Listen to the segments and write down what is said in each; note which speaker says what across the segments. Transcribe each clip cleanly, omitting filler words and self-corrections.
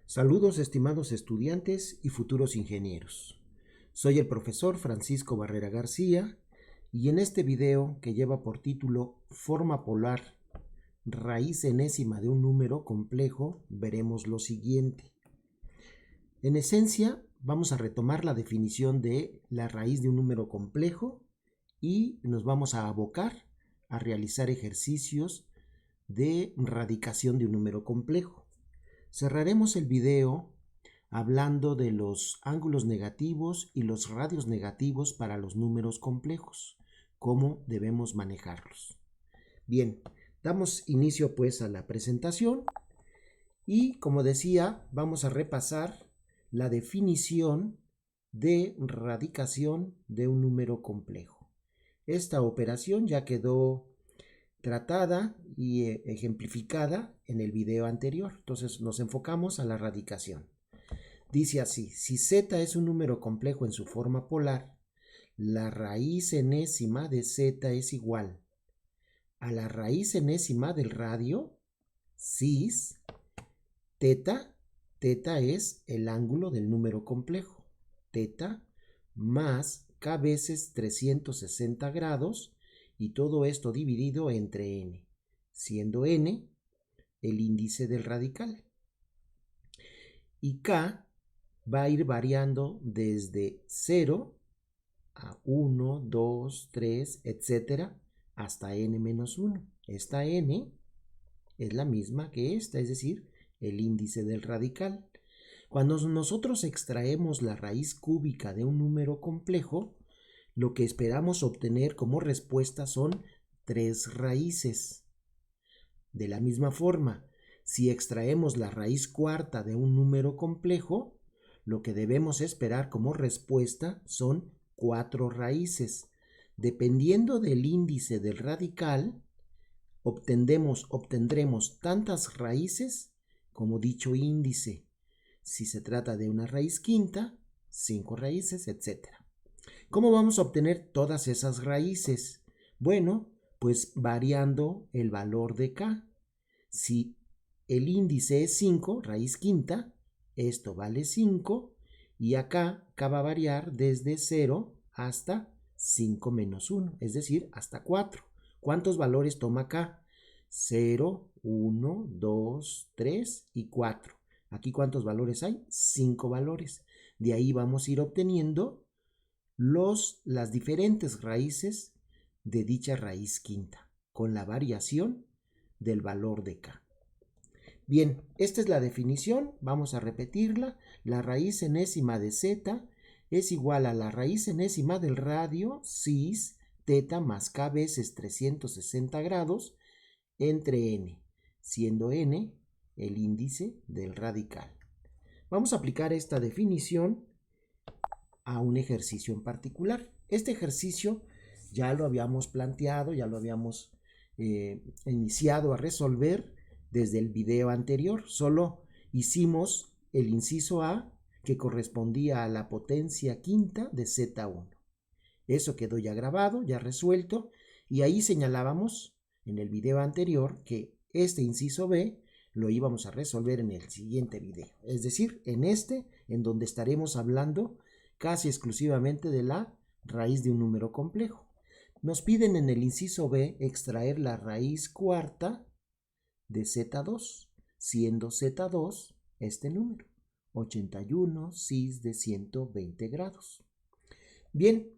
Speaker 1: Saludos, estimados estudiantes y futuros ingenieros. Soy el profesor Francisco Barrera García y en este video, que lleva por título Forma polar, raíz enésima de un número complejo, veremos lo siguiente. En esencia, vamos a retomar la definición de la raíz de un número complejo y nos vamos a abocar a realizar ejercicios de radicación de un número complejo. Cerraremos el video hablando de los ángulos negativos y los radios negativos para los números complejos, cómo debemos manejarlos. Bien, damos inicio pues a la presentación y, como decía, vamos a repasar la definición de radicación de un número complejo. Esta operación ya quedó tratada y ejemplificada en el video anterior. Entonces nos enfocamos a la radicación. Dice así: si z es un número complejo en su forma polar, la raíz enésima de z es igual a la raíz enésima del radio cis teta. Teta es el ángulo del número complejo. Teta más k veces 360 grados, y todo esto dividido entre n, siendo n el índice del radical. Y k va a ir variando desde 0 a 1, 2, 3, etcétera, hasta n-1. Esta n es la misma que esta, es decir, el índice del radical. Cuando nosotros extraemos la raíz cúbica de un número complejo, lo que esperamos obtener como respuesta son 3 raíces. De la misma forma, si extraemos la raíz cuarta de un número complejo, lo que debemos esperar como respuesta son 4 raíces. Dependiendo del índice del radical, obtendremos tantas raíces como dicho índice. Si se trata de una raíz quinta, 5 raíces, etc. ¿Cómo vamos a obtener todas esas raíces? Bueno, pues variando el valor de k. Si el índice es 5, raíz quinta, esto vale 5, y acá k va a variar desde 0 hasta 5 menos 1, es decir, hasta 4. ¿Cuántos valores toma k? 0, 1, 2, 3 y 4. Aquí, ¿cuántos valores hay? 5 valores. De ahí vamos a ir obteniendo las diferentes raíces de dicha raíz quinta, con la variación del valor de k. Bien, esta es la definición, vamos a repetirla. La raíz enésima de z es igual a la raíz enésima del radio cis teta más k veces 360 grados entre n, siendo n el índice del radical. Vamos a aplicar esta definición a un ejercicio en particular. Este ejercicio ya lo habíamos planteado, ya lo habíamos iniciado a resolver desde el video anterior. Solo hicimos el inciso A, que correspondía a la potencia quinta de Z1. Eso quedó ya grabado, ya resuelto, y ahí señalábamos en el video anterior que este inciso B lo íbamos a resolver en el siguiente video, es decir, en donde estaremos hablando casi exclusivamente de la raíz de un número complejo. Nos piden en el inciso B extraer la raíz cuarta de Z2, siendo Z2 este número, 81 cis de 120 grados. Bien,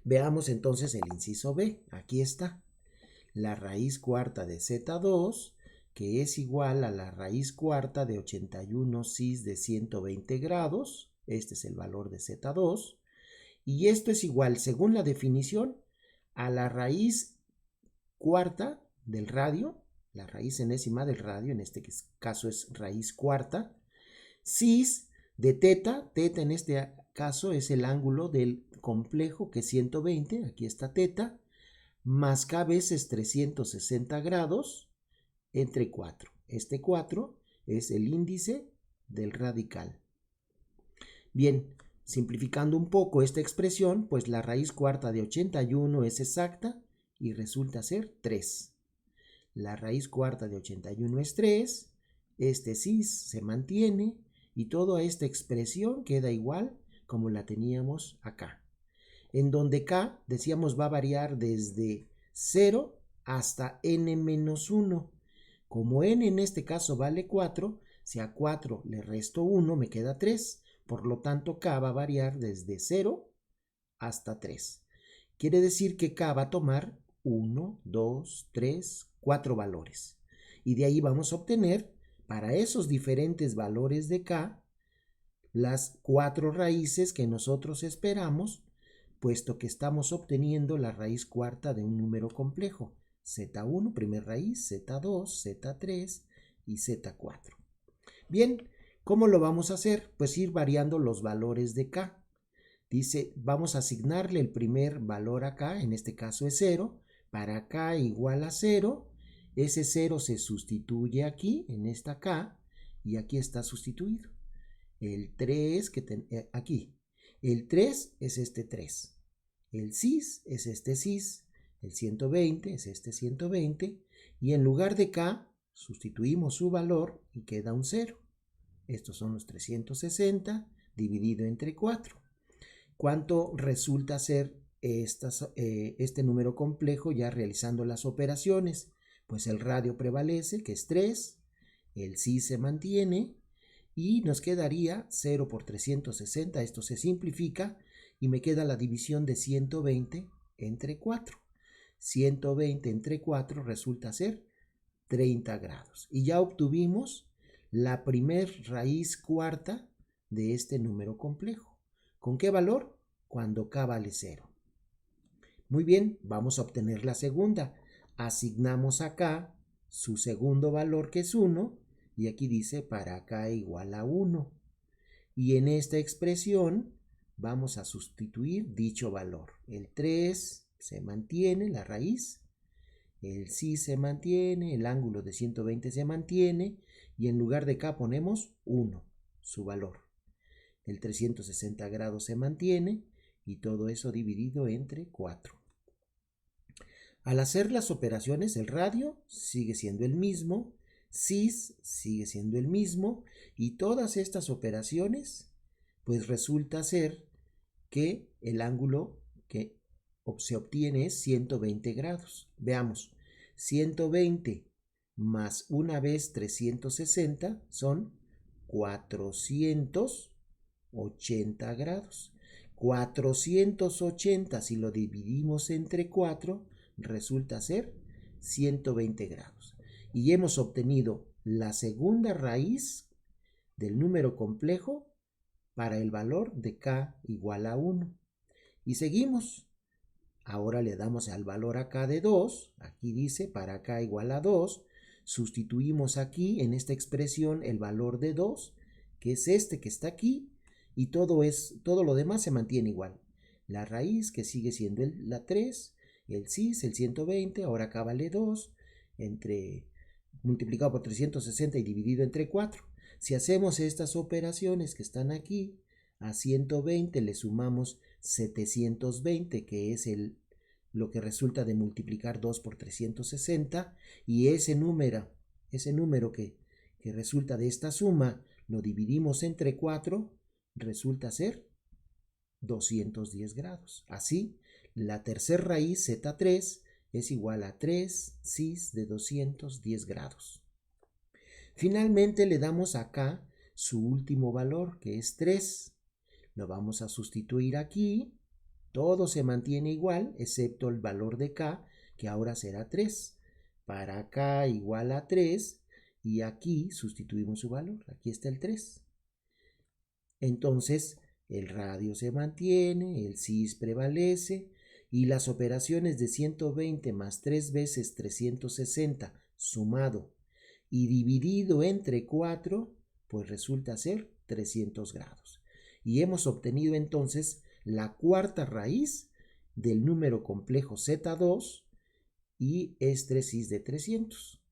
Speaker 1: veamos entonces el inciso B. Aquí está. La raíz cuarta de Z2, que es igual a la raíz cuarta de 81 cis de 120 grados. Este es el valor de Z2. Y esto es igual, según la definición, a la raíz cuarta del radio, la raíz enésima del radio, en este caso es raíz cuarta, cis de teta. Teta en este caso es el ángulo del complejo, que es 120, aquí está teta, más k veces 360 grados entre 4. Este 4 es el índice del radical. Bien, simplificando un poco esta expresión, pues la raíz cuarta de 81 es exacta y resulta ser 3. La raíz cuarta de 81 es 3 este cis se mantiene y toda esta expresión queda igual como la teníamos acá. En donde k, decíamos, va a variar desde 0 hasta n-1. Como n en este caso vale 4, si a 4 le resto 1 me queda 3. Por lo tanto, k va a variar desde 0 hasta 3. Quiere decir que k va a tomar 1, 2, 3, 4 valores. Y de ahí vamos a obtener, para esos diferentes valores de k, las 4 raíces que nosotros esperamos, puesto que estamos obteniendo la raíz cuarta de un número complejo. Z1, primer raíz, Z2, Z3 y Z4. Bien, ¿cómo lo vamos a hacer? Pues ir variando los valores de k. Dice, vamos a asignarle el primer valor acá, en este caso es 0, para k igual a 0, ese 0 se sustituye aquí, en esta k, y aquí está sustituido. El 3, aquí, el 3 es este 3, el cis es este cis, el 120 es este 120, y en lugar de k, sustituimos su valor y queda un 0. Estos son los 360 dividido entre 4. ¿Cuánto resulta ser este número complejo ya realizando las operaciones? Pues el radio prevalece, que es 3, el cis se mantiene y nos quedaría 0 por 360, esto se simplifica y me queda la división de 120 entre 4. 120 entre 4 resulta ser 30 grados. Y ya obtuvimos la primer raíz cuarta de este número complejo. ¿Con qué valor? Cuando k vale 0. Muy bien, vamos a obtener la segunda. Asignamos a k su segundo valor, que es 1, y aquí dice para k igual a 1. Y en esta expresión vamos a sustituir dicho valor. El 3 se mantiene, la raíz, el cis se mantiene, el ángulo de 120 se mantiene, y en lugar de k ponemos 1, su valor. El 360 grados se mantiene, y todo eso dividido entre 4. Al hacer las operaciones, el radio sigue siendo el mismo, cis sigue siendo el mismo, y todas estas operaciones, pues resulta ser que el ángulo que se obtiene es 120 grados. Veamos, 120 más una vez 360 son 480 grados. 480, si lo dividimos entre 4, resulta ser 120 grados. Y hemos obtenido la segunda raíz del número complejo para el valor de k igual a 1. Y seguimos. Ahora le damos al valor acá de 2. Aquí dice para k igual a 2. Sustituimos aquí en esta expresión el valor de 2, que es este que está aquí, y todo lo demás se mantiene igual. La raíz, que sigue siendo la 3, el cis, el 120, ahora acá vale 2, multiplicado por 360 y dividido entre 4. Si hacemos estas operaciones que están aquí, a 120 le sumamos 720, que es lo que resulta de multiplicar 2 por 360, y ese número que resulta de esta suma lo dividimos entre 4, resulta ser 210 grados. Así, la tercera raíz, Z3, es igual a 3 cis de 210 grados. Finalmente le damos acá su último valor, que es 3. Lo vamos a sustituir aquí. Todo se mantiene igual, excepto el valor de k, que ahora será 3. Para k igual a 3, y aquí sustituimos su valor. Aquí está el 3. Entonces, el radio se mantiene, el cis prevalece, y las operaciones de 120 más 3 veces 360 sumado y dividido entre 4, pues resulta ser 300 grados. Y hemos obtenido entonces la cuarta raíz del número complejo Z2 y este cis de 300.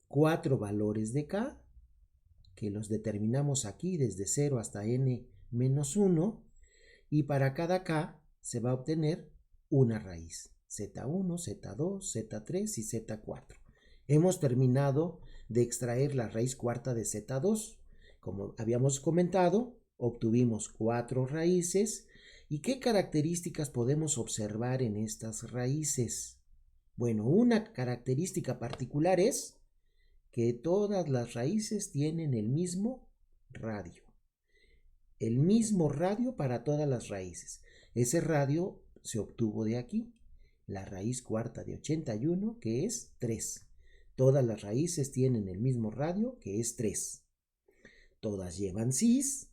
Speaker 1: 4 valores de k, que los determinamos aquí desde 0 hasta n-1, y para cada k se va a obtener una raíz, Z1, Z2, Z3 y Z4. Hemos terminado de extraer la raíz cuarta de Z2. Como habíamos comentado, obtuvimos 4 raíces. ¿Y qué características podemos observar en estas raíces? Bueno, una característica particular es que todas las raíces tienen el mismo radio. El mismo radio para todas las raíces. Ese radio se obtuvo de aquí. La raíz cuarta de 81, que es 3. Todas las raíces tienen el mismo radio, que es 3. Todas llevan cis.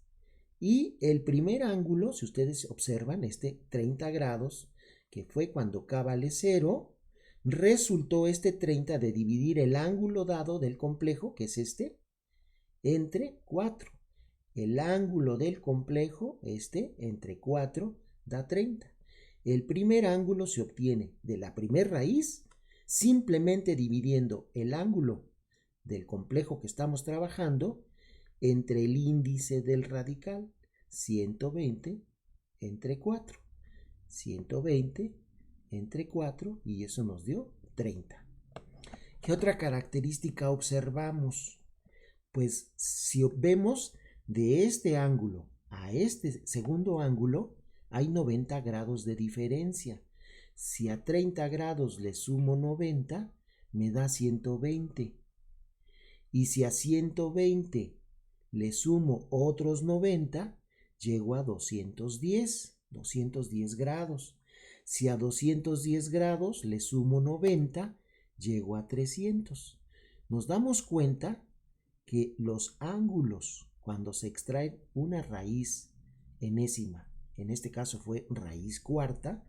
Speaker 1: Y el primer ángulo, si ustedes observan, 30 grados, que fue cuando K vale 0, resultó 30 de dividir el ángulo dado del complejo, que es entre 4. El ángulo del complejo, entre 4, da 30. El primer ángulo se obtiene de la primera raíz simplemente dividiendo el ángulo del complejo que estamos trabajando entre el índice del radical, 120 entre 4. 120 entre 4 y eso nos dio 30. ¿Qué otra característica observamos? Pues si vemos de este ángulo a este segundo ángulo, hay 90 grados de diferencia. Si a 30 grados le sumo 90, me da 120. Y si a 120 le sumo otros 90, llego a 210 grados. Si a 210 grados le sumo 90, llego a 300. Nos damos cuenta que los ángulos, cuando se extrae una raíz enésima, en este caso fue raíz cuarta,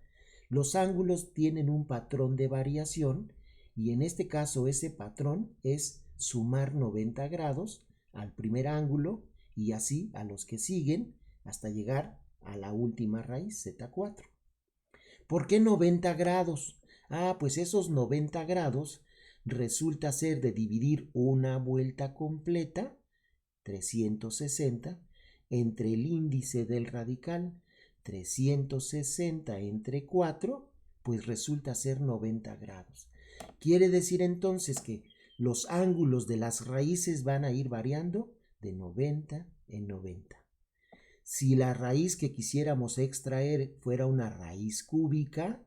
Speaker 1: los ángulos tienen un patrón de variación y en este caso ese patrón es sumar 90 grados al primer ángulo y así a los que siguen hasta llegar a la última raíz, Z4. ¿Por qué 90 grados? Pues esos 90 grados resulta ser de dividir una vuelta completa, 360, entre el índice del radical, 360 entre 4, pues resulta ser 90 grados. Quiere decir entonces que los ángulos de las raíces van a ir variando de 90 en 90. Si la raíz que quisiéramos extraer fuera una raíz cúbica,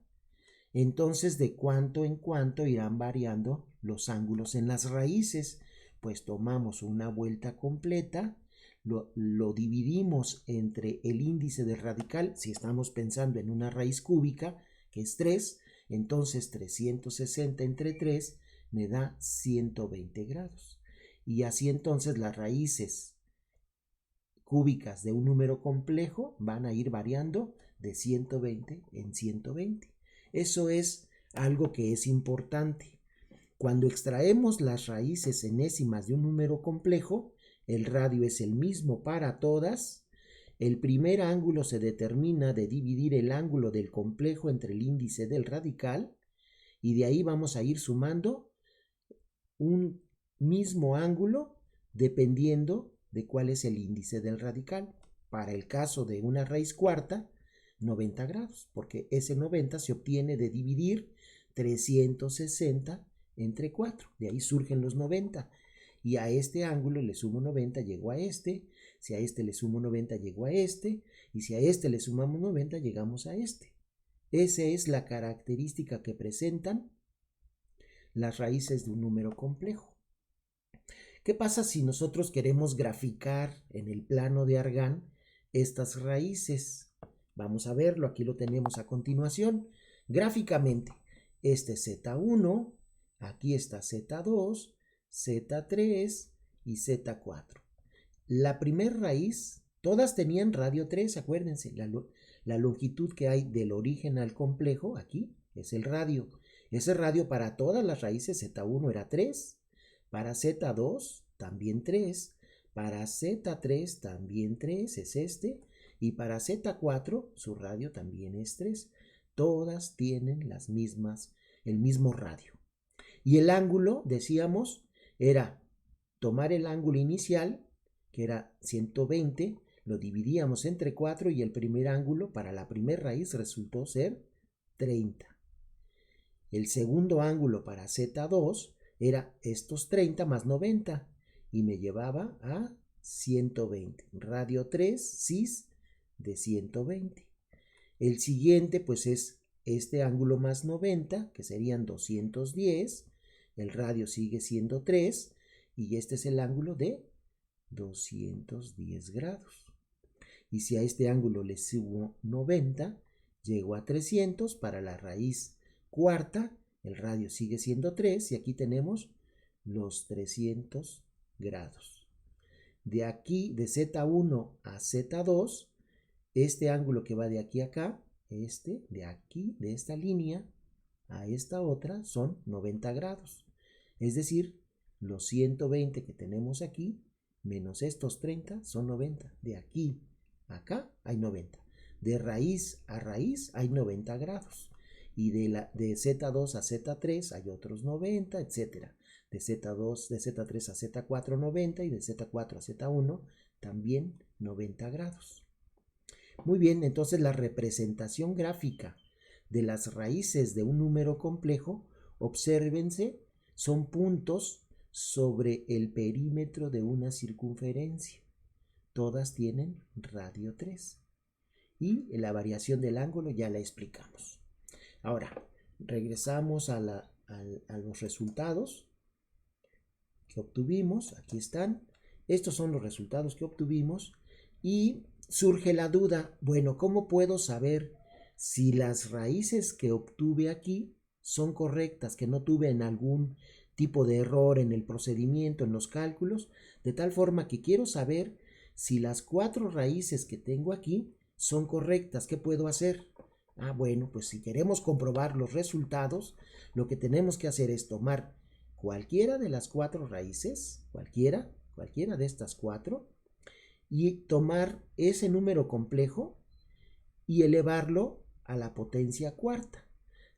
Speaker 1: entonces de cuánto en cuánto irán variando los ángulos en las raíces. Pues tomamos una vuelta completa, lo dividimos entre el índice del radical, si estamos pensando en una raíz cúbica, que es 3, entonces 360 entre 3 me da 120 grados. Y así entonces las raíces cúbicas de un número complejo van a ir variando de 120 en 120. Eso es algo que es importante. Cuando extraemos las raíces enésimas de un número complejo, el radio es el mismo para todas. El primer ángulo se determina de dividir el ángulo del complejo entre el índice del radical y de ahí vamos a ir sumando un mismo ángulo dependiendo de cuál es el índice del radical. Para el caso de una raíz cuarta, 90 grados, porque ese 90 se obtiene de dividir 360 entre 4. De ahí surgen los 90. Y a este ángulo le sumo 90, llego a este. Si a este le sumo 90, llego a este. Y si a este le sumamos 90, llegamos a este. Esa es la característica que presentan las raíces de un número complejo. ¿Qué pasa si nosotros queremos graficar en el plano de Argand estas raíces? Vamos a verlo, aquí lo tenemos a continuación. Gráficamente, este es Z1, aquí está Z2, Z3 y Z4. La primera raíz, todas tenían radio 3, acuérdense, la longitud que hay del origen al complejo, aquí, es el radio. Ese radio para todas las raíces Z1 era 3, para Z2 también 3, para Z3 también 3, es y para Z4 su radio también es 3. Todas tienen el mismo radio. Y el ángulo, decíamos, era tomar el ángulo inicial, que era 120, lo dividíamos entre 4 y el primer ángulo para la primera raíz resultó ser 30. El segundo ángulo para Z2 Era estos 30 más 90 y me llevaba a 120. Radio 3, cis de 120. El siguiente pues es este ángulo más 90, que serían 210. El radio sigue siendo 3 y este es el ángulo de 210 grados. Y si a este ángulo le subo 90, llego a 300 para la raíz cuarta. El radio sigue siendo 3 y aquí tenemos los 300 grados. De aquí, de Z1 a Z2, este ángulo que va de aquí a acá, de aquí, de esta línea a esta otra, son 90 grados. Es decir, los 120 que tenemos aquí, menos estos 30, son 90. De aquí a acá hay 90. De raíz a raíz hay 90 grados. Y de Z2 a Z3 hay otros 90, etc. De Z2, de Z3 a Z4, 90. Y de Z4 a Z1 también 90 grados. Muy bien, entonces la representación gráfica de las raíces de un número complejo, obsérvense, son puntos sobre el perímetro de una circunferencia. Todas tienen radio 3. Y la variación del ángulo ya la explicamos. Ahora, regresamos a los resultados que obtuvimos. Aquí están. Estos son los resultados que obtuvimos. Y surge la duda, bueno, ¿cómo puedo saber si las raíces que obtuve aquí son correctas, que no tuve en algún tipo de error en el procedimiento, en los cálculos? De tal forma que quiero saber si las 4 raíces que tengo aquí son correctas. ¿Qué puedo hacer? Bueno, pues si queremos comprobar los resultados, lo que tenemos que hacer es tomar cualquiera de las 4 raíces, cualquiera de estas 4, y tomar ese número complejo y elevarlo a la potencia cuarta.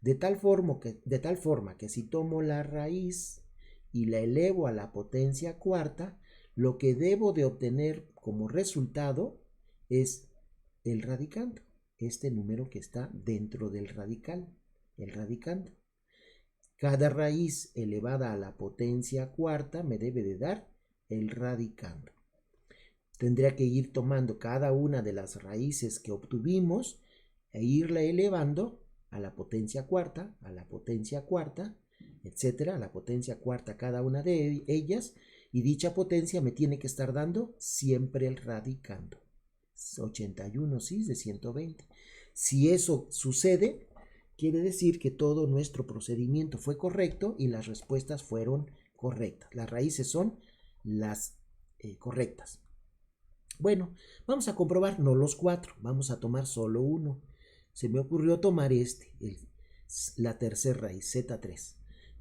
Speaker 1: De tal forma que si tomo la raíz y la elevo a la potencia cuarta, lo que debo de obtener como resultado es el radicando, este número que está dentro del radical, el radicando. Cada raíz elevada a la potencia cuarta me debe de dar el radicando. Tendría que ir tomando cada una de las raíces que obtuvimos e irla elevando a la potencia cuarta, etcétera, a la potencia cuarta cada una de ellas, y dicha potencia me tiene que estar dando siempre el radicando. 81 cis de 120. Si eso sucede, quiere decir que todo nuestro procedimiento fue correcto y las respuestas fueron correctas. Las raíces son las correctas. Bueno, vamos a comprobar, no los 4, vamos a tomar solo uno. Se me ocurrió tomar la tercera raíz, Z3.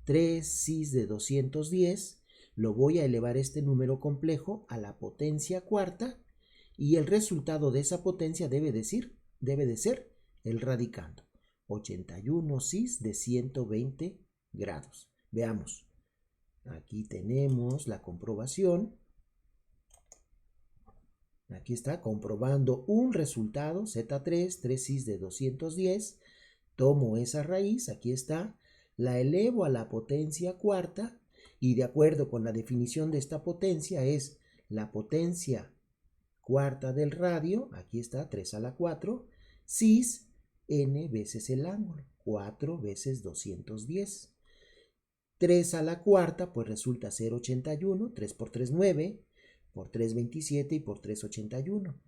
Speaker 1: 3 cis de 210, lo voy a elevar este número complejo a la potencia cuarta y el resultado de esa potencia debe de ser el radicando. 81 cis de 120 grados. Veamos, aquí tenemos la comprobación. Aquí está, comprobando un resultado, Z3, 3 cis de 210. Tomo esa raíz, aquí está, la elevo a la potencia cuarta y de acuerdo con la definición de esta potencia es la potencia cuarta del radio, aquí está, 3 a la 4, cis n veces el ángulo, 4 veces 210. 3 a la cuarta, pues resulta ser 81, 3 por 3, 9, por 3, 27 y por 3, 81.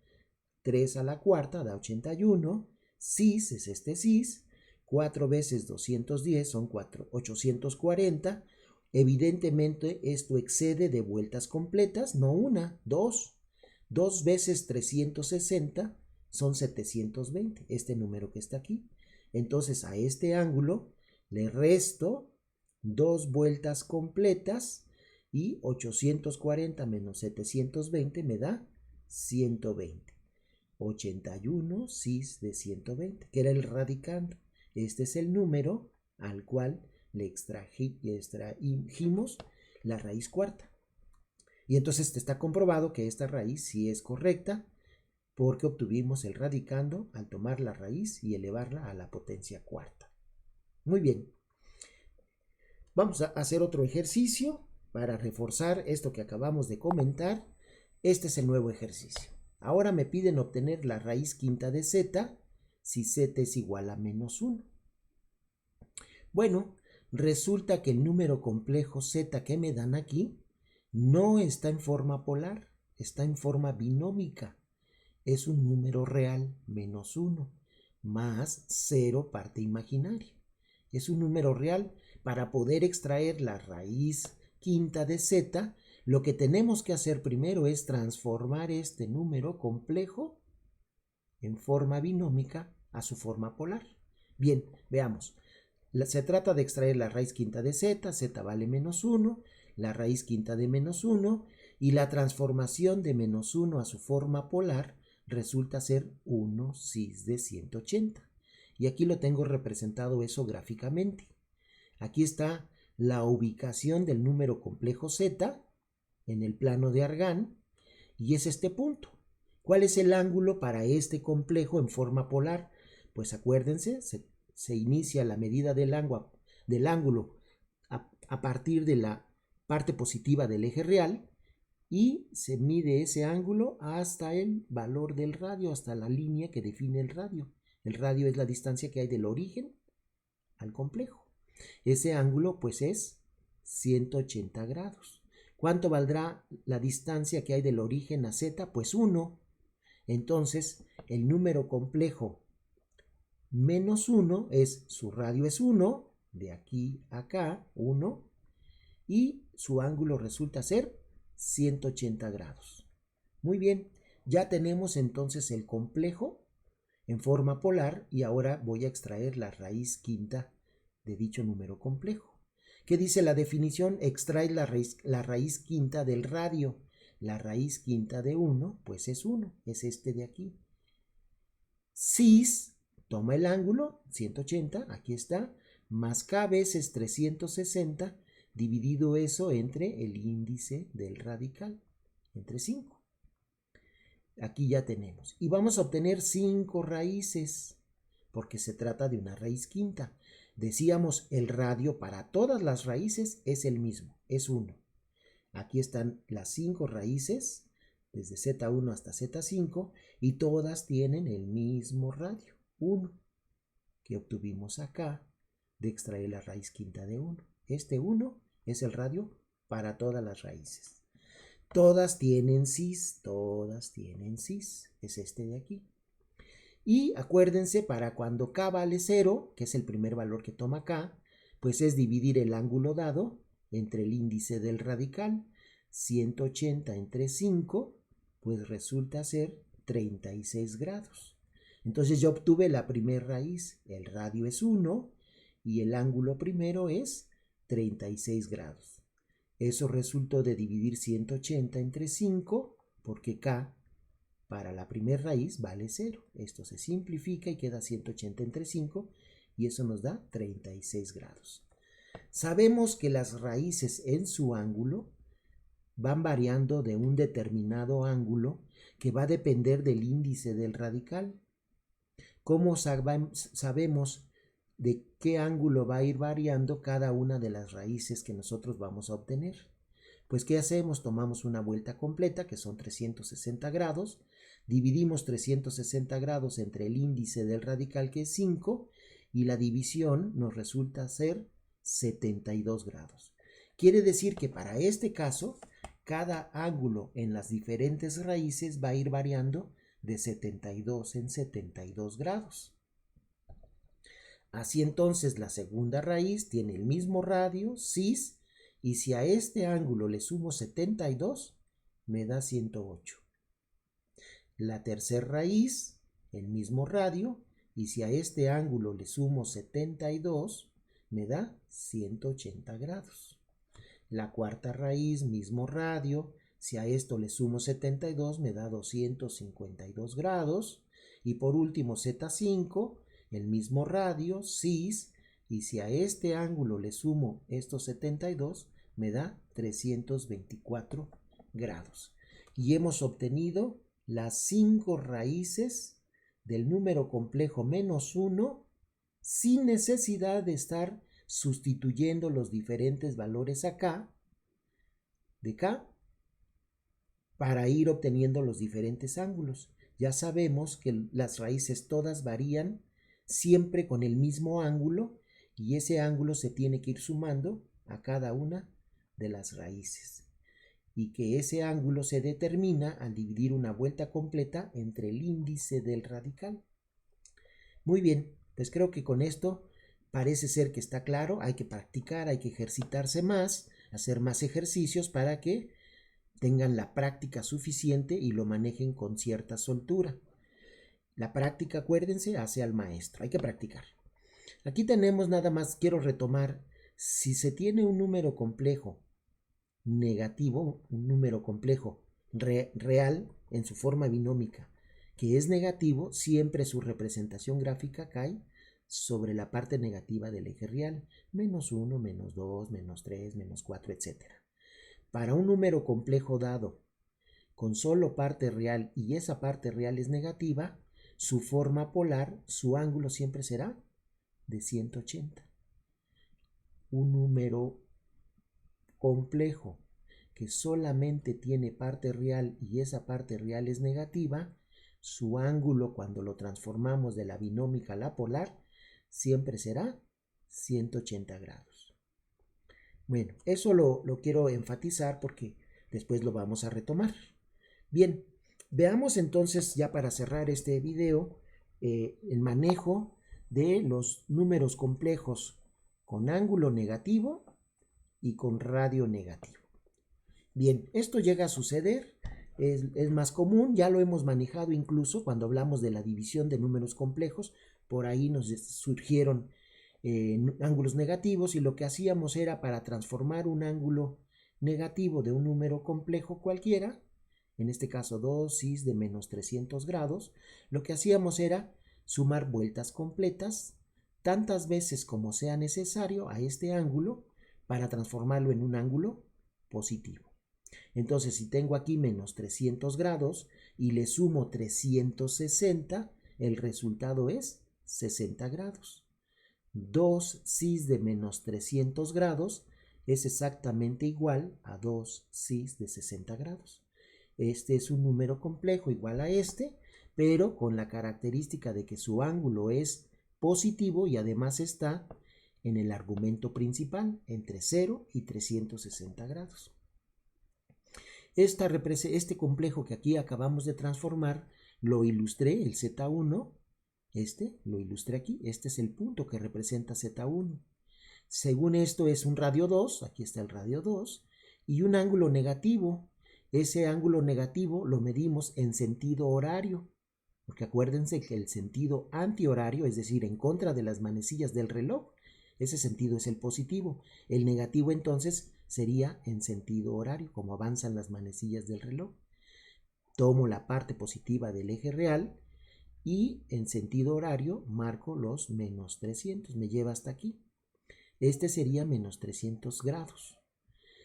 Speaker 1: 3 a la cuarta da 81, cis es este cis, 4 veces 210 son 840. Evidentemente esto excede de vueltas completas, no una, dos. 2 veces 360 son 720, este número que está aquí. Entonces a este ángulo le resto 2 vueltas completas y 840 menos 720 me da 120. 81 cis de 120, que era el radicando. Este es el número al cual le extrajimos la raíz cuarta. Y entonces está comprobado que esta raíz sí es correcta porque obtuvimos el radicando al tomar la raíz y elevarla a la potencia cuarta. Muy bien. Vamos a hacer otro ejercicio para reforzar esto que acabamos de comentar. Este es el nuevo ejercicio. Ahora me piden obtener la raíz quinta de z si z es igual a -1. Bueno, resulta que el número complejo z que me dan aquí no está en forma polar, está en forma binómica. Es un número real, -1, más 0 parte imaginaria. Es un número real. Para poder extraer la raíz quinta de z, lo que tenemos que hacer primero es transformar este número complejo en forma binómica a su forma polar. Bien, veamos. Se trata de extraer la raíz quinta de z, z vale -1, la raíz quinta de -1 y la transformación de -1 a su forma polar resulta ser 1 cis de 180. Y aquí lo tengo representado eso gráficamente. Aquí está la ubicación del número complejo z en el plano de Argand y es este punto. ¿Cuál es el ángulo para este complejo en forma polar? Pues acuérdense, se inicia la medida del ángulo a partir de la parte positiva del eje real y se mide ese ángulo hasta el valor del radio, hasta la línea que define el radio. El radio es la distancia que hay del origen al complejo. Ese ángulo pues es 180 grados. ¿Cuánto valdrá la distancia que hay del origen a z? Pues 1. Entonces el número complejo -1 es, su radio es 1, de aquí a acá, 1, y su ángulo resulta ser 180 grados. Muy bien, ya tenemos entonces el complejo en forma polar y ahora voy a extraer la raíz quinta de dicho número complejo. ¿Qué dice la definición? Extrae la raíz quinta del radio. La raíz quinta de 1, pues es 1, es este de aquí. Cis, toma el ángulo, 180, aquí está, más k veces 360, dividido eso entre el índice del radical, entre 5. Aquí ya tenemos. Y vamos a obtener 5 raíces, porque se trata de una raíz quinta. Decíamos, el radio para todas las raíces es el mismo, es 1. Aquí están las 5 raíces, desde Z1 hasta Z5, y todas tienen el mismo radio, 1, que obtuvimos acá de extraer la raíz quinta de 1. Este 1 es el radio para todas las raíces. Todas tienen cis, es este de aquí. Y acuérdense, para cuando k vale 0, que es el primer valor que toma k, pues es dividir el ángulo dado entre el índice del radical. 180 entre 5, pues resulta ser 36 grados. Entonces yo obtuve la primera raíz, el radio es 1 y el ángulo primero es 36 grados. Eso resultó de dividir 180 entre 5, porque k para la primera raíz vale 0. Esto se simplifica y queda 180 entre 5 y eso nos da 36 grados. Sabemos que las raíces en su ángulo van variando de un determinado ángulo que va a depender del índice del radical. ¿Cómo sabemos de qué ángulo va a ir variando cada una de las raíces que nosotros vamos a obtener? Pues ¿qué hacemos? Tomamos una vuelta completa, que son 360 grados, dividimos 360 grados entre el índice del radical, que es 5, y la división nos resulta ser 72 grados. Quiere decir que para este caso, cada ángulo en las diferentes raíces va a ir variando de 72 en 72 grados. Así entonces la segunda raíz tiene el mismo radio, cis, y si a este ángulo le sumo 72, me da 108. La tercera raíz, el mismo radio, y si a este ángulo le sumo 72, me da 180 grados. La cuarta raíz, mismo radio, si a esto le sumo 72, me da 252 grados. Y por último, Z5, el mismo radio, cis, y si a este ángulo le sumo estos 72, me da 324 grados. Y hemos obtenido las 5 raíces del número complejo -1 sin necesidad de estar sustituyendo los diferentes valores acá, de acá, para ir obteniendo los diferentes ángulos. Ya sabemos que las raíces todas varían siempre con el mismo ángulo y ese ángulo se tiene que ir sumando a cada una de las raíces. Y que ese ángulo se determina al dividir una vuelta completa entre el índice del radical. Muy bien, pues creo que con esto parece ser que está claro. Hay que practicar, hay que ejercitarse más, hacer más ejercicios para que tengan la práctica suficiente y lo manejen con cierta soltura. La práctica, acuérdense, hace al maestro. Hay que practicar. Aquí tenemos nada más, quiero retomar, si se tiene un número complejo negativo, un número complejo real en su forma binómica, que es negativo, siempre su representación gráfica cae sobre la parte negativa del eje real, -1, -2, -3, -4, etc. Para un número complejo dado con solo parte real y esa parte real es negativa, su forma polar, su ángulo siempre será de 180. Un número complejo que solamente tiene parte real y esa parte real es negativa, su ángulo cuando lo transformamos de la binómica a la polar siempre será 180 grados. Bueno, eso lo quiero enfatizar porque después lo vamos a retomar. Bien, veamos entonces ya para cerrar este video el manejo de los números complejos con ángulo negativo y con radio negativo. Bien, esto llega a suceder, es más común, ya lo hemos manejado incluso cuando hablamos de la división de números complejos, por ahí nos surgieron ángulos negativos y lo que hacíamos era para transformar un ángulo negativo de un número complejo cualquiera, en este caso 2 cis de -300 grados, lo que hacíamos era sumar vueltas completas tantas veces como sea necesario a este ángulo para transformarlo en un ángulo positivo. Entonces, si tengo aquí -300 grados y le sumo 360, el resultado es 60 grados. 2 cis de -300 grados es exactamente igual a 2 cis de 60 grados. Este es un número complejo igual a este, pero con la característica de que su ángulo es positivo y además está en el argumento principal, entre 0 y 360 grados. Este complejo que aquí acabamos de transformar lo ilustré, el Z1, lo ilustré aquí, este es el punto que representa Z1. Según esto es un radio 2, aquí está el radio 2, y un ángulo negativo. Ese ángulo negativo lo medimos en sentido horario, porque acuérdense que el sentido antihorario, es decir, en contra de las manecillas del reloj, ese sentido es el positivo. El negativo entonces sería en sentido horario, como avanzan las manecillas del reloj. Tomo la parte positiva del eje real y en sentido horario marco los -300, me lleva hasta aquí. Este sería -300 grados.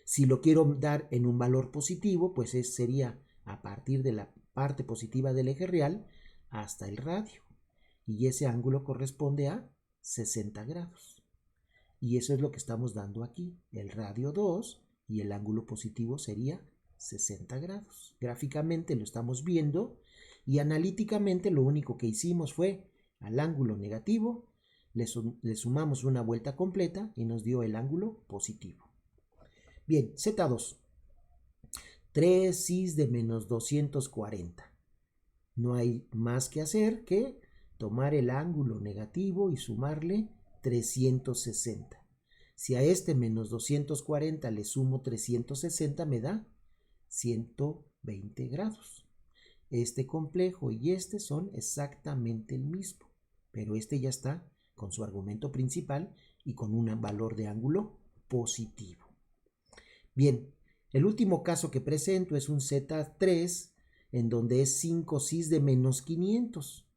Speaker 1: Si lo quiero dar en un valor positivo, pues sería a partir de la parte positiva del eje real hasta el radio. Y ese ángulo corresponde a 60 grados. Y eso es lo que estamos dando aquí, el radio 2 y el ángulo positivo sería 60 grados. Gráficamente lo estamos viendo y analíticamente lo único que hicimos fue al ángulo negativo le sumamos una vuelta completa y nos dio el ángulo positivo. Bien, Z2. 3 cis de -240. No hay más que hacer que tomar el ángulo negativo y sumarle 360. Si a este -240 le sumo 360 me da 120 grados. Este complejo y este son exactamente el mismo, pero este ya está con su argumento principal y con un valor de ángulo positivo. Bien, el último caso que presento es un Z3 en donde es 5 cis de -500.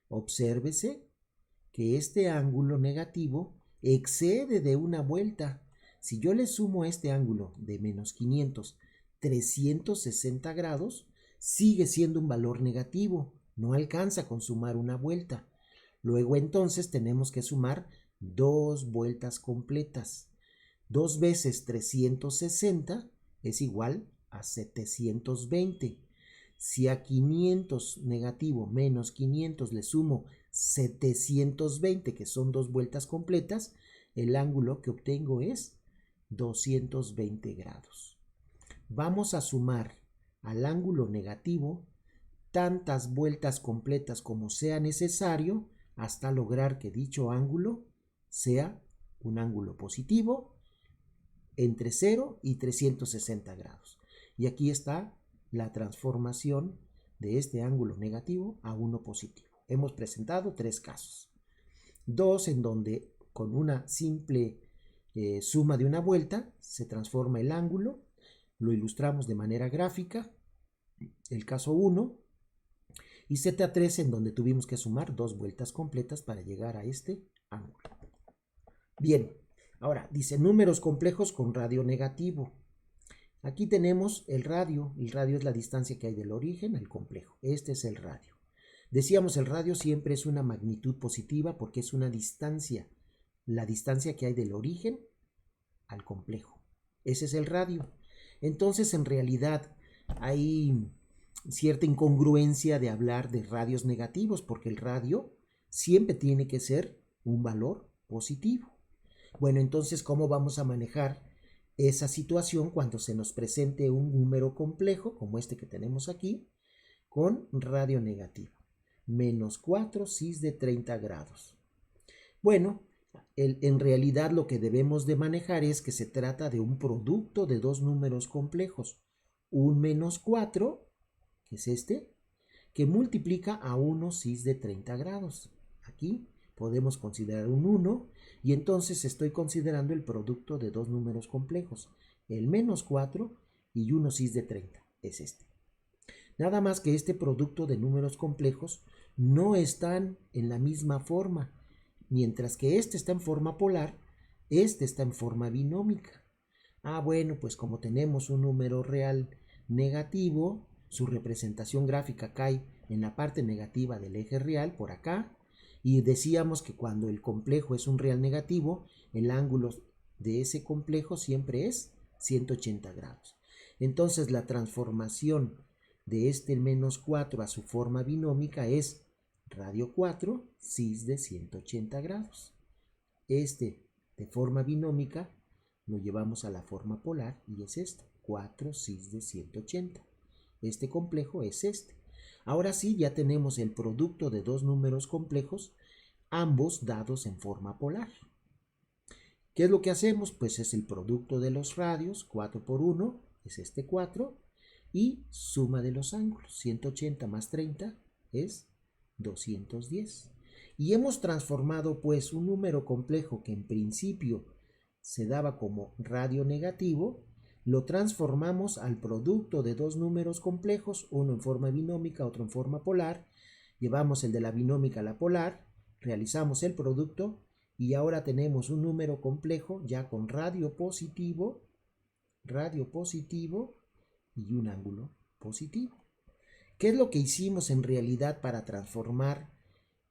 Speaker 1: Obsérvese que este ángulo negativo excede de una vuelta. Si yo le sumo a este ángulo de -500 360 grados, sigue siendo un valor negativo, no alcanza con sumar una vuelta. Luego entonces tenemos que sumar 2 vueltas completas. 2 veces 360 es igual a 720. Si a 500 negativo menos 500 le sumo 720, que son 2 vueltas completas, el ángulo que obtengo es 220 grados. Vamos a sumar al ángulo negativo tantas vueltas completas como sea necesario hasta lograr que dicho ángulo sea un ángulo positivo entre 0 y 360 grados. Y aquí está la transformación de este ángulo negativo a uno positivo. Hemos presentado 3 casos. 2 en donde con una simple suma de una vuelta se transforma el ángulo. Lo ilustramos de manera gráfica. El caso 1. Y Z3 en donde tuvimos que sumar 2 vueltas completas para llegar a este ángulo. Bien, ahora dice números complejos con radio negativo. Aquí tenemos el radio. El radio es la distancia que hay del origen al complejo. Este es el radio. Decíamos, el radio siempre es una magnitud positiva porque es una distancia, la distancia que hay del origen al complejo. Ese es el radio. Entonces, en realidad, hay cierta incongruencia de hablar de radios negativos porque el radio siempre tiene que ser un valor positivo. Bueno, entonces, ¿cómo vamos a manejar esa situación cuando se nos presente un número complejo como este que tenemos aquí con radio negativo? Menos 4 cis de 30 grados. Bueno, en realidad lo que debemos de manejar es que se trata de un producto de dos números complejos. Un menos 4, que es este, que multiplica a 1 cis de 30 grados. Aquí podemos considerar un 1 y entonces estoy considerando el producto de dos números complejos. El menos 4 y 1 cis de 30 es este. Nada más que este producto de números complejos no están en la misma forma. Mientras que este está en forma polar, este está en forma binómica. Bueno, pues como tenemos un número real negativo, su representación gráfica cae en la parte negativa del eje real, por acá, y decíamos que cuando el complejo es un real negativo, el ángulo de ese complejo siempre es 180 grados. Entonces la transformación de este menos 4 a su forma binómica es radio 4 cis de 180 grados. Este de forma binómica lo llevamos a la forma polar y es este, 4 cis de 180. Este complejo es este. Ahora sí, ya tenemos el producto de dos números complejos, ambos dados en forma polar. ¿Qué es lo que hacemos? Pues es el producto de los radios, 4 por 1, es este 4, y suma de los ángulos, 180 más 30 es 210. Y hemos transformado pues un número complejo que en principio se daba como radio negativo, lo transformamos al producto de dos números complejos, uno en forma binómica, otro en forma polar, llevamos el de la binómica a la polar, realizamos el producto y ahora tenemos un número complejo ya con radio positivo y un ángulo positivo. ¿Qué es lo que hicimos en realidad para transformar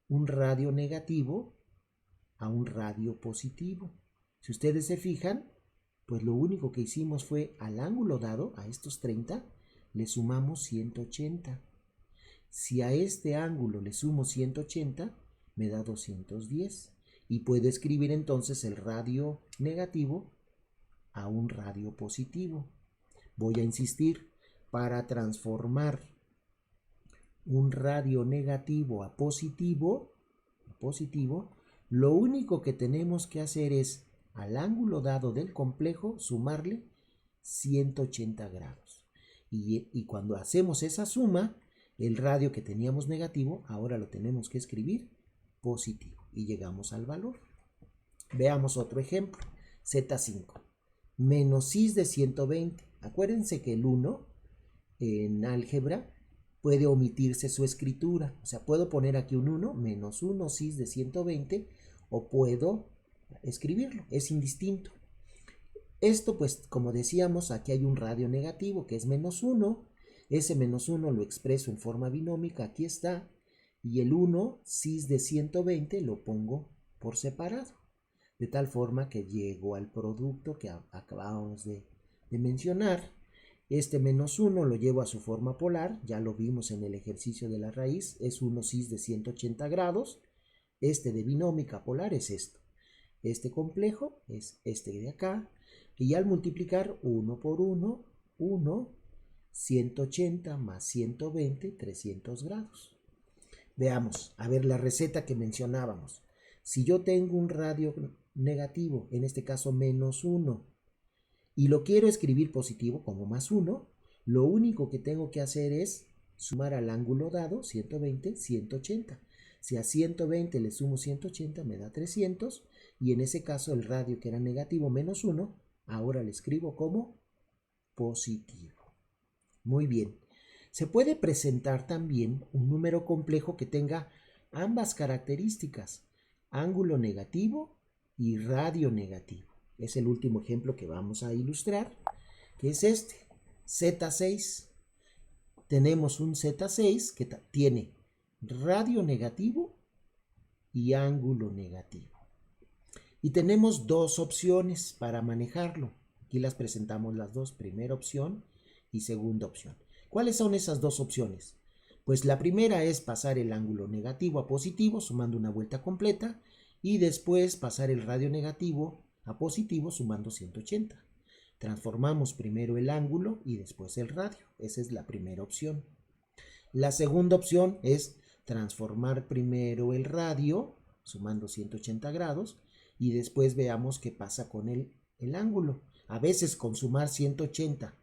Speaker 1: un radio negativo a un radio positivo? Si ustedes se fijan, pues lo único que hicimos fue al ángulo dado, a estos 30, le sumamos 180. Si a este ángulo le sumo 180, me da 210. Y puedo escribir entonces el radio negativo a un radio positivo. Voy a insistir, para transformar un radio negativo a positivo, lo único que tenemos que hacer es al ángulo dado del complejo sumarle 180 grados. Y cuando hacemos esa suma, el radio que teníamos negativo, ahora lo tenemos que escribir positivo. Y llegamos al valor. Veamos otro ejemplo. Z5. Menos cis de 120. Acuérdense que el 1 en álgebra puede omitirse su escritura. O sea, puedo poner aquí un 1, menos 1 cis de 120, o puedo escribirlo. Es indistinto. Esto, pues, como decíamos, aquí hay un radio negativo que es menos 1. Ese menos 1 lo expreso en forma binómica. Aquí está. Y el 1 cis de 120 lo pongo por separado. de tal forma que llego al producto que acabamos de mencionar. Este menos 1 lo llevo a su forma polar, ya lo vimos en el ejercicio de la raíz, es 1 cis de 180 grados. Este de binómica polar es esto. Este complejo es este de acá. Y al multiplicar 1 por 1, 1, 180 más 120, 300 grados. Veamos, a ver la receta que mencionábamos. Si yo tengo un radio negativo, en este caso menos 1, y lo quiero escribir positivo como más 1, lo único que tengo que hacer es sumar al ángulo dado, 120, 180. Si a 120 le sumo 180 me da 300, y en ese caso el radio que era negativo menos 1, ahora le escribo como positivo. Muy bien. Se puede presentar también un número complejo que tenga ambas características, ángulo negativo y radio negativo. Es el último ejemplo que vamos a ilustrar, que es este, Z6. Tenemos un Z6 que tiene radio negativo y ángulo negativo. Y tenemos dos opciones para manejarlo. Aquí las presentamos las dos, primera opción y segunda opción. ¿Cuáles son esas dos opciones? Pues la primera es pasar el ángulo negativo a positivo sumando una vuelta completa y después pasar el radio negativo a positivo sumando 180. Transformamos primero el ángulo y después el radio. Esa es la primera opción. La segunda opción es transformar primero el radio sumando 180 grados y después veamos qué pasa con el ángulo. A veces con sumar 180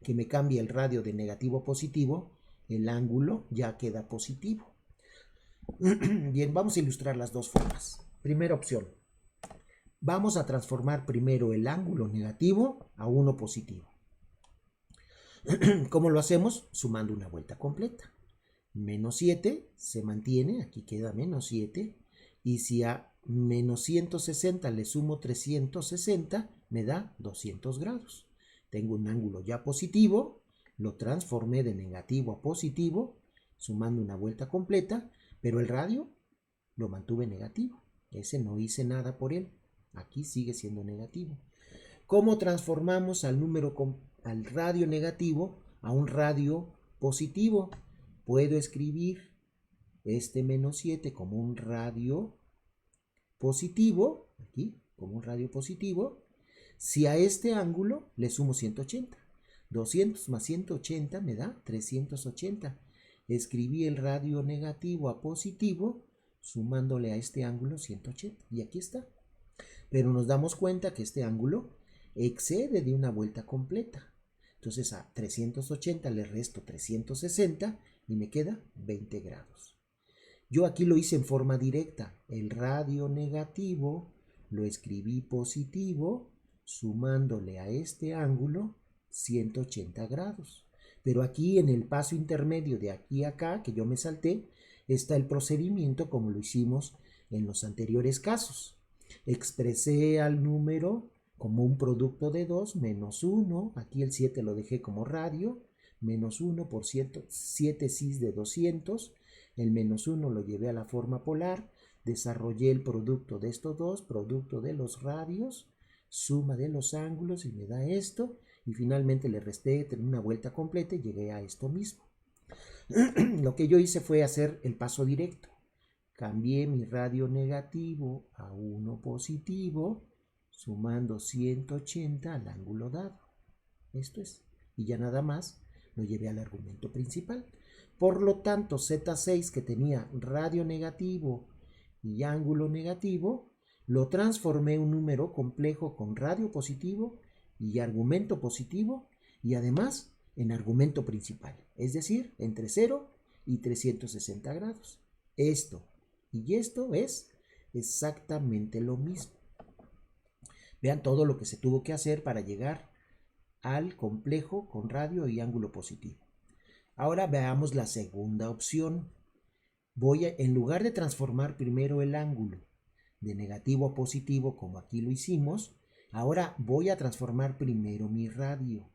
Speaker 1: que me cambie el radio de negativo a positivo, el ángulo ya queda positivo. Bien, vamos a ilustrar las dos formas. Primera opción. Vamos a transformar primero el ángulo negativo a uno positivo. ¿Cómo lo hacemos? Sumando una vuelta completa. Menos 7 se mantiene, aquí queda menos 7. Y si a menos 160 le sumo 360, me da 200 grados. Tengo un ángulo ya positivo, lo transformé de negativo a positivo, sumando una vuelta completa, pero el radio lo mantuve negativo. Ese no hice nada por él. Aquí sigue siendo negativo. ¿Cómo transformamos al radio negativo a un radio positivo? Puedo escribir este menos 7 como un radio positivo, aquí, como un radio positivo, si a este ángulo le sumo 180. 200 más 180 me da 380. Escribí el radio negativo a positivo sumándole a este ángulo 180. Y aquí está. Pero nos damos cuenta que este ángulo excede de una vuelta completa. Entonces a 380 le resto 360 y me queda 20 grados. Yo aquí lo hice en forma directa. El radio negativo lo escribí positivo sumándole a este ángulo 180 grados. Pero aquí en el paso intermedio de aquí a acá, que yo me salté, está el procedimiento como lo hicimos en los anteriores casos. Expresé al número como un producto de 2 menos 1, aquí el 7 lo dejé como radio, menos 1 por 7 cis de 200, el menos 1 lo llevé a la forma polar, desarrollé el producto de estos dos, producto de los radios, suma de los ángulos y me da esto, y finalmente le resté una vuelta completa y llegué a esto mismo. Lo que yo hice fue hacer el paso directo. Cambié mi radio negativo a 1 positivo, sumando 180 al ángulo dado. Esto es. Y ya nada más lo llevé al argumento principal. Por lo tanto, Z6 que tenía radio negativo y ángulo negativo, lo transformé en un número complejo con radio positivo y argumento positivo y además en argumento principal, es decir, entre 0 y 360 grados. Esto y esto es exactamente lo mismo. Vean todo lo que se tuvo que hacer para llegar al complejo con radio y ángulo positivo. Ahora veamos la segunda opción. En lugar de transformar primero el ángulo de negativo a positivo como aquí lo hicimos, ahora voy a transformar primero mi radio.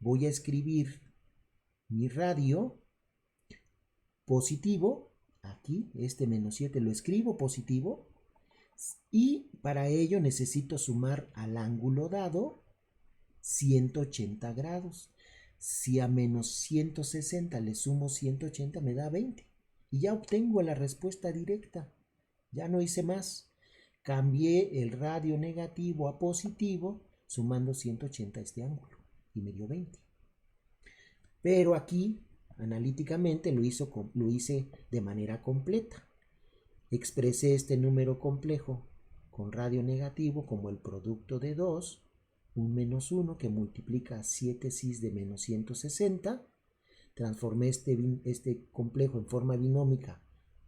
Speaker 1: Voy a escribir mi radio positivo, aquí este menos 7 lo escribo positivo, Y para ello necesito sumar al ángulo dado 180 grados. Si a menos 160 le sumo 180 me da 20. Y ya obtengo la respuesta directa. Ya no hice más. Cambié el radio negativo a positivo sumando 180 a este ángulo y me dio 20. Pero aquí, analíticamente, lo hice de manera completa. Expresé este número complejo con radio negativo como el producto de 2, un menos 1 que multiplica 7 cis de menos 160. Transformé este complejo en forma binómica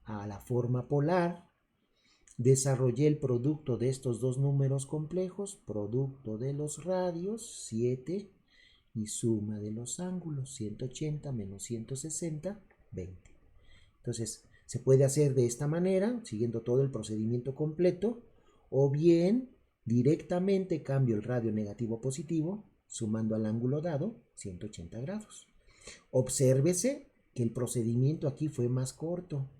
Speaker 1: a la forma polar. Desarrollé el producto de estos dos números complejos, producto de los radios, 7, y suma de los ángulos, 180 menos 160, 20. Entonces, se puede hacer de esta manera, siguiendo todo el procedimiento completo, o bien directamente cambio el radio negativo a positivo, sumando al ángulo dado 180 grados. Obsérvese que el procedimiento aquí fue más corto.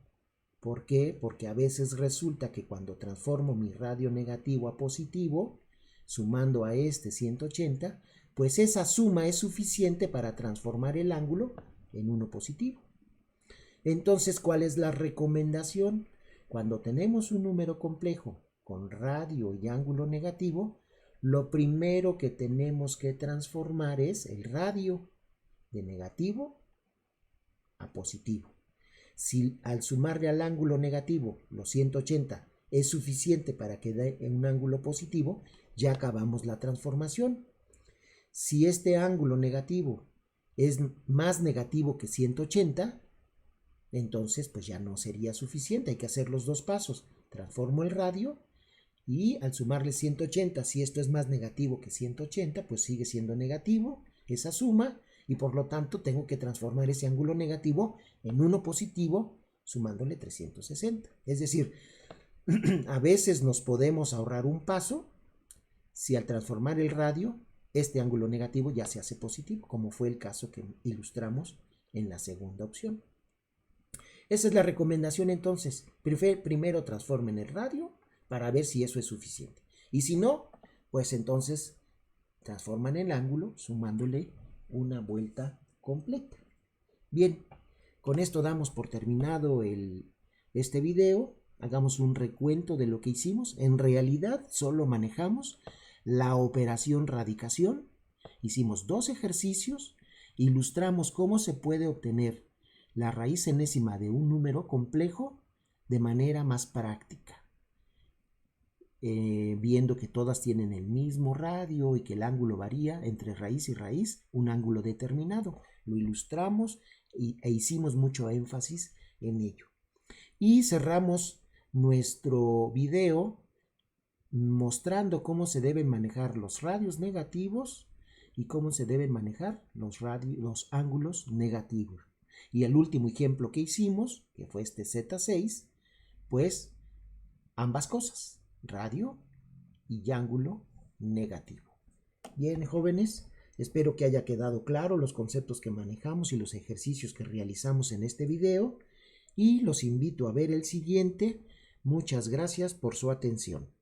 Speaker 1: ¿Por qué? Porque a veces resulta que cuando transformo mi radio negativo a positivo, sumando a este 180, pues esa suma es suficiente para transformar el ángulo en uno positivo. Entonces, ¿cuál es la recomendación? Cuando tenemos un número complejo con radio y ángulo negativo, lo primero que tenemos que transformar es el radio de negativo a positivo. Si al sumarle al ángulo negativo los 180 es suficiente para que dé un ángulo positivo, ya acabamos la transformación. Si este ángulo negativo es más negativo que 180, entonces pues ya no sería suficiente, hay que hacer los dos pasos. Transformo el radio y al sumarle 180, si esto es más negativo que 180, pues sigue siendo negativo esa suma, y por lo tanto tengo que transformar ese ángulo negativo en uno positivo sumándole 360. Es decir, a veces nos podemos ahorrar un paso si al transformar el radio este ángulo negativo ya se hace positivo, como fue el caso que ilustramos en la segunda opción. Esa es la recomendación entonces. Primero transformen el radio para ver si eso es suficiente. Y si no, pues entonces transforman el ángulo sumándole una vuelta completa. Bien, con esto damos por terminado este video. Hagamos un recuento de lo que hicimos. En realidad solo manejamos la operación radicación. Hicimos 2 ejercicios. Ilustramos cómo se puede obtener la raíz enésima de un número complejo de manera más práctica. Viendo que todas tienen el mismo radio y que el ángulo varía entre raíz y raíz, un ángulo determinado. Lo ilustramos e hicimos mucho énfasis en ello. Y cerramos nuestro video mostrando cómo se deben manejar los radios negativos y cómo se deben manejar los ángulos negativos. Y el último ejemplo que hicimos, que fue este Z6, pues ambas cosas, radio y ángulo negativo. Bien, jóvenes, espero que haya quedado claro los conceptos que manejamos y los ejercicios que realizamos en este video, y los invito a ver el siguiente. Muchas gracias por su atención.